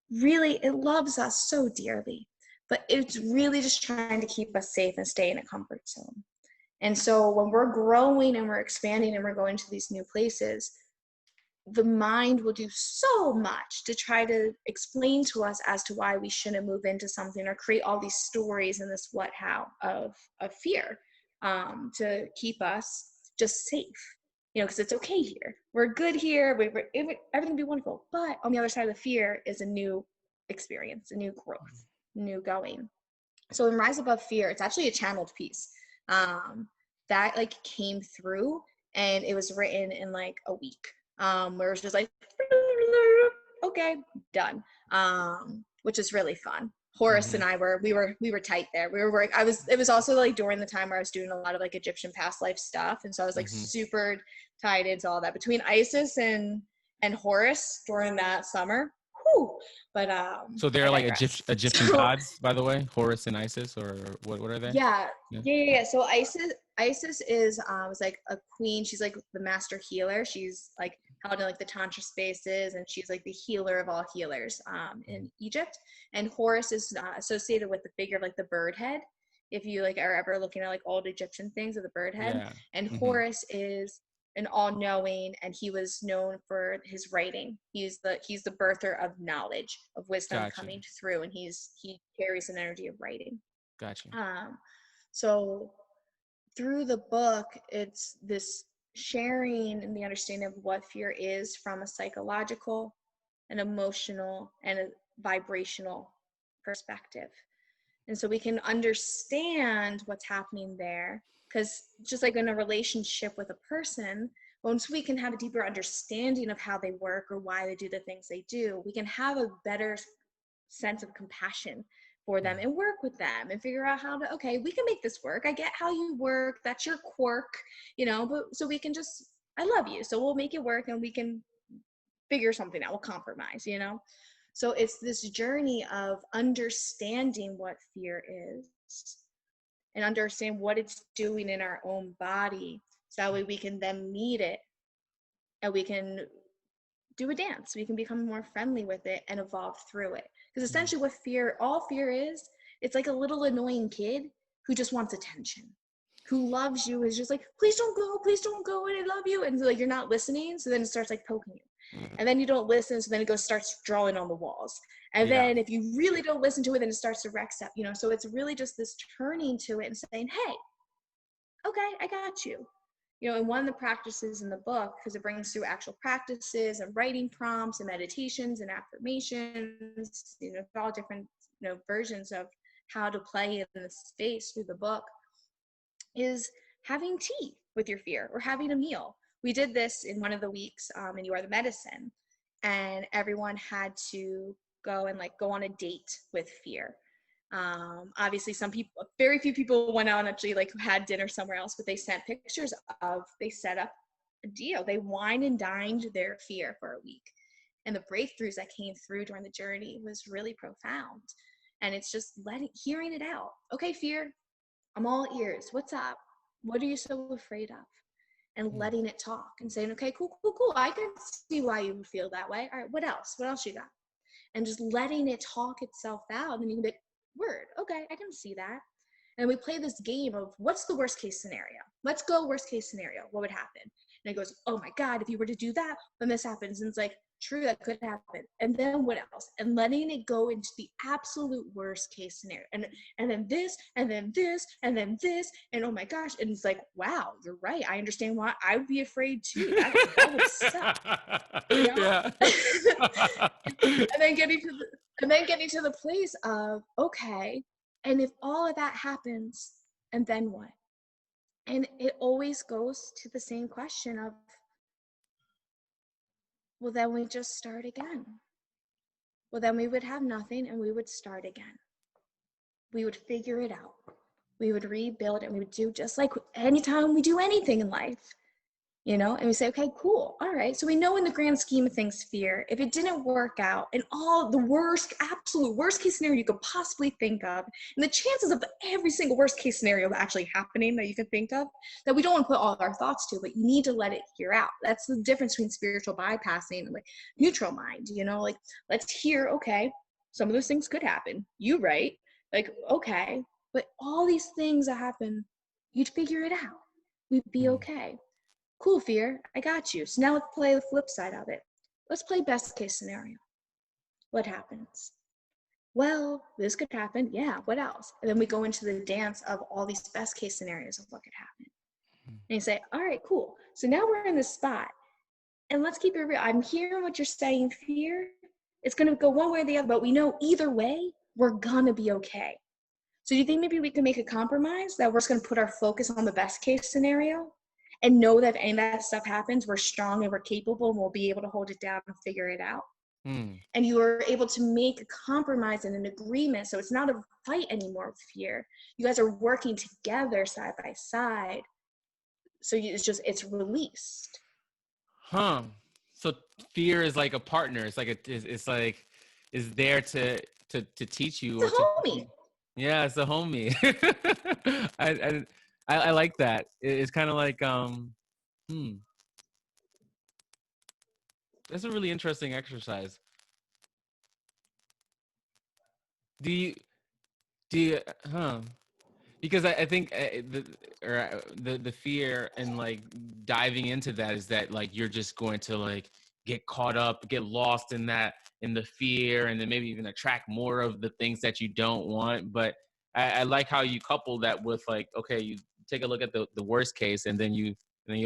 Really, it loves us so dearly, but it's really just trying to keep us safe and stay in a comfort zone. And so when we're growing and we're expanding and we're going to these new places, the mind will do so much to try to explain to us as to why we shouldn't move into something, or create all these stories and this what how of fear, to keep us just safe, because it's okay here, we're good here, everything will be wonderful. But on the other side of the fear is a new experience, a new growth, new going. So in Rise Above Fear, it's actually a channeled piece that like came through, and it was written in like a week, where it was just like, okay, done, which is really fun. Horace and I we were tight there. We were working. It was also like during the time where I was doing a lot of like Egyptian past life stuff, and so I was like super tied into all that between Isis and Horus during that summer. Whew. But So they're like Egyptian gods, by the way, Horus and Isis, or what are they? Yeah. So Isis is was like a queen. She's like the master healer. She's like held in like the tantra spaces, and she's like the healer of all healers in Egypt. And Horus is associated with the figure of like the bird head, if you like are ever looking at like old Egyptian things of the bird head. Yeah. And Horus is an all-knowing, and he was known for his writing. He's the birther of knowledge, of wisdom coming through, and he carries an energy of writing. Gotcha. So through the book, it's this sharing and the understanding of what fear is from a psychological, an emotional, and a vibrational perspective. And so we can understand what's happening there, because just like in a relationship with a person, once we can have a deeper understanding of how they work or why they do the things they do, we can have a better sense of compassion for them and work with them and figure out how to, okay, we can make this work. I get how you work. That's your quirk, but so we can just, I love you, so we'll make it work, and we can figure something out. We'll compromise, So it's this journey of understanding what fear is and understand what it's doing in our own body. So that way we can then meet it and we can do a dance. We can become more friendly with it and evolve through it. Because essentially what fear, all fear is, it's like a little annoying kid who just wants attention, who loves you, is just like, please don't go, and I love you. And so, like, you're not listening. So then it starts like poking you. And then you don't listen. So then it goes, starts drawing on the walls. And then if you really don't listen to it, then it starts to rex up, you know? So it's really just this turning to it and saying, hey, okay, I got you. You know, and one of the practices in the book, because it brings through actual practices and writing prompts and meditations and affirmations, you know, all different, you know, versions of how to play in the space through the book, is having tea with your fear or having a meal. We did this in one of the weeks in You Are the Medicine, and everyone had to go on a date with fear. Obviously some people, very few people went out and actually like had dinner somewhere else, but they sent pictures of, they set up a deal. They wined and dined their fear for a week. And the breakthroughs that came through during the journey was really profound. And it's just hearing it out. Okay, fear, I'm all ears. What's up? What are you so afraid of? And letting it talk and saying, okay, cool. I can see why you would feel that way. All right, what else? What else you got? And just letting it talk itself out. And you can be, word, okay, I can see that. And we play this game of what's the worst case scenario? Let's go worst case scenario. What would happen? And it goes, oh my God, if you were to do that, then this happens. And it's like, true, that could happen. And then what else? And letting it go into the absolute worst case scenario. And then this, and then this, and then this, and oh my gosh. And it's like, wow, you're right. I understand why I would be afraid too. That would suck. You know? Yeah. and then getting to the place of, okay, and if all of that happens, and then what? And it always goes to the same question of, well, then we just start again. Well, then we would have nothing and we would start again. We would figure it out. We would rebuild and we would do just like anytime we do anything in life. You know, and we say, okay, cool. All right. So we know in the grand scheme of things, fear, if it didn't work out and all the worst, absolute worst case scenario you could possibly think of, and the chances of every single worst case scenario actually happening that you can think of, that we don't want to put all our thoughts to, but you need to let it hear out. That's the difference between spiritual bypassing and like neutral mind, you know, like let's hear, okay, some of those things could happen. You right. Like, okay, but all these things that happen, you'd figure it out. We'd be okay. Cool, fear, I got you. So now let's play the flip side of it. Let's play best case scenario. What happens? Well, this could happen. Yeah, what else? And then we go into the dance of all these best case scenarios of what could happen. And you say, all right, cool. So now we're in this spot. And let's keep it real. I'm hearing what you're saying, fear. It's going to go one way or the other, but we know either way, we're going to be okay. So do you think maybe we can make a compromise that we're just going to put our focus on the best case scenario? And know that if any of that stuff happens, we're strong and we're capable and we'll be able to hold it down and figure it out. And you are able to make a compromise and an agreement. So it's not a fight anymore with fear. You guys are working together side by side. So it's released. So fear is like a partner. It's like is there to teach you. It's a homie. Yeah, it's a homie. I like that. It's kind of like, that's a really interesting exercise. Because I think the fear and like diving into that is that like you're just going to like get caught up, get lost in the fear, and then maybe even attract more of the things that you don't want. But I like how you couple that with like, okay, you take a look at the worst case, and then you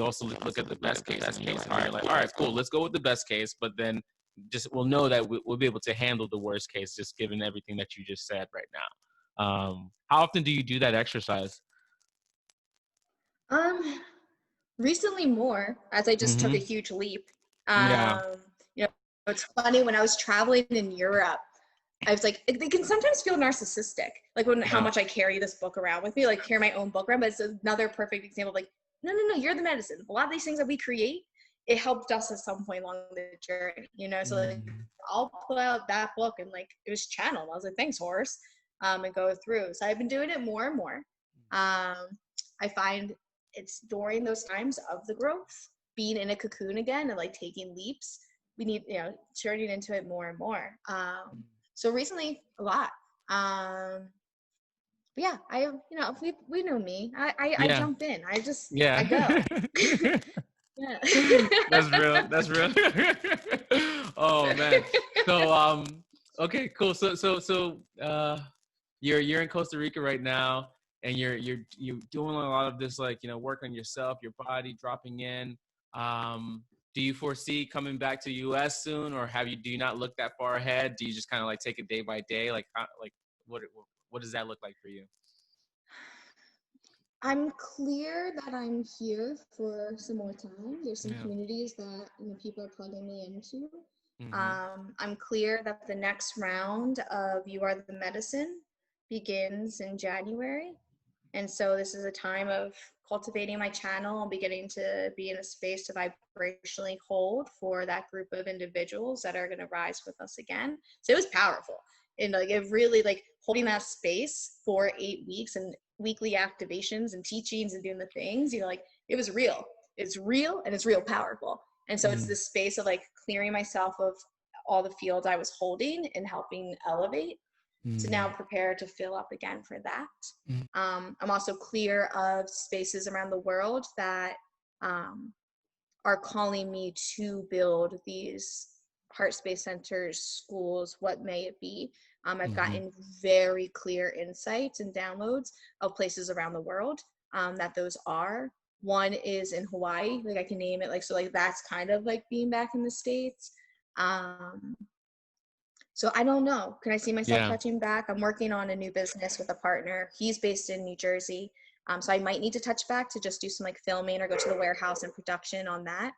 also look at the best case. All right, cool, let's go with the best case, but then we'll know that we'll be able to handle the worst case, just given everything that you just said right now. How often do you do that exercise? Recently more, as I just took a huge leap. Yeah. You know, it's funny, when I was traveling in Europe, I was like, it can sometimes feel narcissistic, like how much I carry this book around with me, like carry my own book around. But it's another perfect example of like, no, you're the medicine. A lot of these things that we create, it helped us at some point along the journey, you know. So like I'll pull out that book and like it was channeled. I was like, thanks, horse, and go through. So I've been doing it more and more. I find it's during those times of the growth, being in a cocoon again and like taking leaps, we need, you know, turning into it more and more. So recently a lot. But yeah, you know, we know me. I jump in. I go. Yeah. That's real. That's real. Oh man. So okay, cool. So you're in Costa Rica right now, and you're doing a lot of this, like, you know, work on yourself, your body, dropping in. Do you foresee coming back to the US soon, or do you not look that far ahead? Do you just kind of like take it day by day? Like what does that look like for you? I'm clear that I'm here for some more time. There's some communities that, you know, people are plugging me into. I'm clear that the next round of You Are the Medicine begins in January. And so this is a time of cultivating my channel and beginning to be in a space to vibrationally hold for that group of individuals that are going to rise with us again. So it was powerful. And like it really, like holding that space for 8 weeks and weekly activations and teachings and doing the things, you know, like it was real. It's real and it's real powerful. And so it's this space of like clearing myself of all the fields I was holding and helping elevate to now prepare to fill up again for that. I'm also clear of spaces around the world that are calling me to build these Heartspace centers, schools, what may it be. I've gotten very clear insights and downloads of places around the world that those are. One is in Hawaii, like I can name it, like, so like that's kind of like being back in the States. So I don't know. Can I see myself touching back? I'm working on a new business with a partner. He's based in New Jersey. So I might need to touch back to just do some like filming or go to the warehouse and production on that.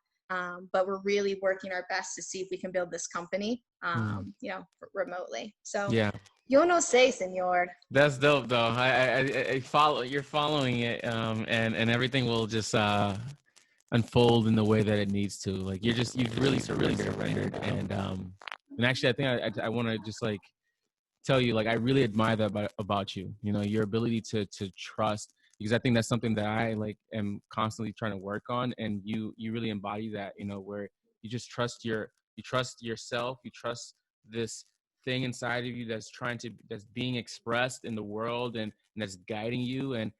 But we're really working our best to see if we can build this company, you know, remotely. So yo no sé, señor. That's dope, though. I follow. You're following it, and everything will just unfold in the way that it needs to. Like you've really surrendered, and actually, I think I want to just like tell you, like, I really admire that about you. You know, your ability to trust, because I think that's something that I like am constantly trying to work on, and you really embody that. You know, where you just trust you trust yourself, you trust this thing inside of you that's being expressed in the world, and that's guiding you, and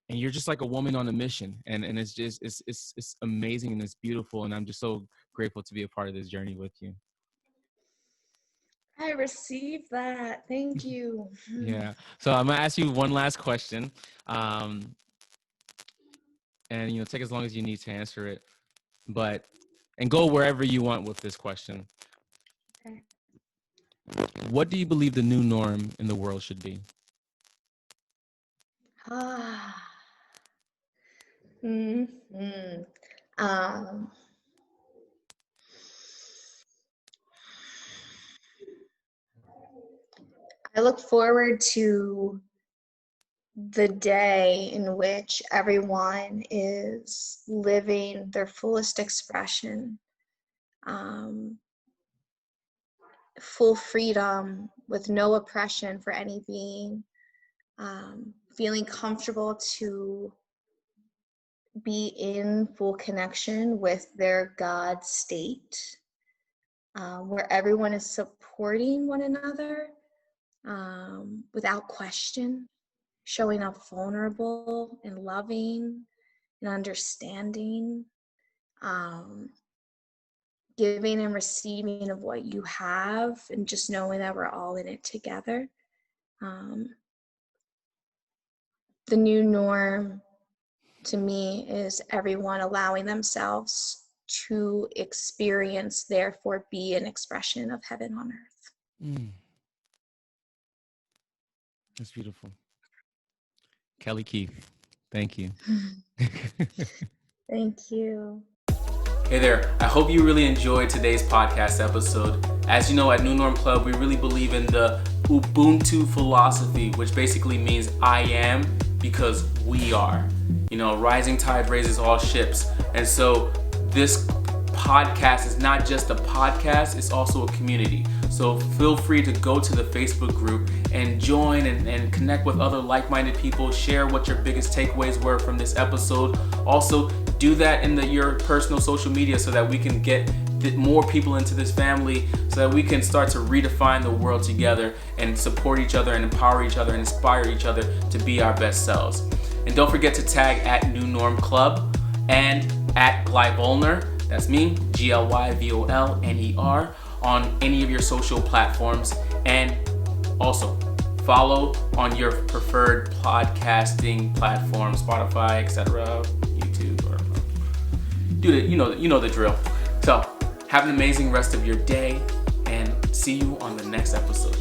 you're just like a woman on a mission, and it's just it's amazing and it's beautiful, and I'm just so grateful to be a part of this journey with you. I received that. Thank you. Yeah. So I'm gonna ask you one last question, and you know, take as long as you need to answer it, and go wherever you want with this question. Okay. What do you believe the new norm in the world should be? I look forward to the day in which everyone is living their fullest expression, full freedom with no oppression for any being, feeling comfortable to be in full connection with their God state, where everyone is supporting one another without question, showing up vulnerable and loving and understanding, giving and receiving of what you have, and just knowing that we're all in it together. The new norm to me is everyone allowing themselves to experience, therefore be an expression of heaven on earth. That's beautiful. Kelly Keefe, thank you. Thank you. Hey there, I hope you really enjoyed today's podcast episode. As you know, at New Norm Club, we really believe in the Ubuntu philosophy, which basically means I am because we are. You know, rising tide raises all ships. And so this podcast is not just a podcast, it's also a community. So feel free to go to the Facebook group and join and connect with other like-minded people. Share what your biggest takeaways were from this episode. Also, do that in your personal social media so that we can get more people into this family, so that we can start to redefine the world together and support each other and empower each other and inspire each other to be our best selves. And don't forget to tag at New Norm Club and at Glyvolner, that's me, GLYVOLNER, on any of your social platforms. And also follow on your preferred podcasting platform, Spotify, etc., YouTube, or you know the drill. So have an amazing rest of your day, and see you on the next episode.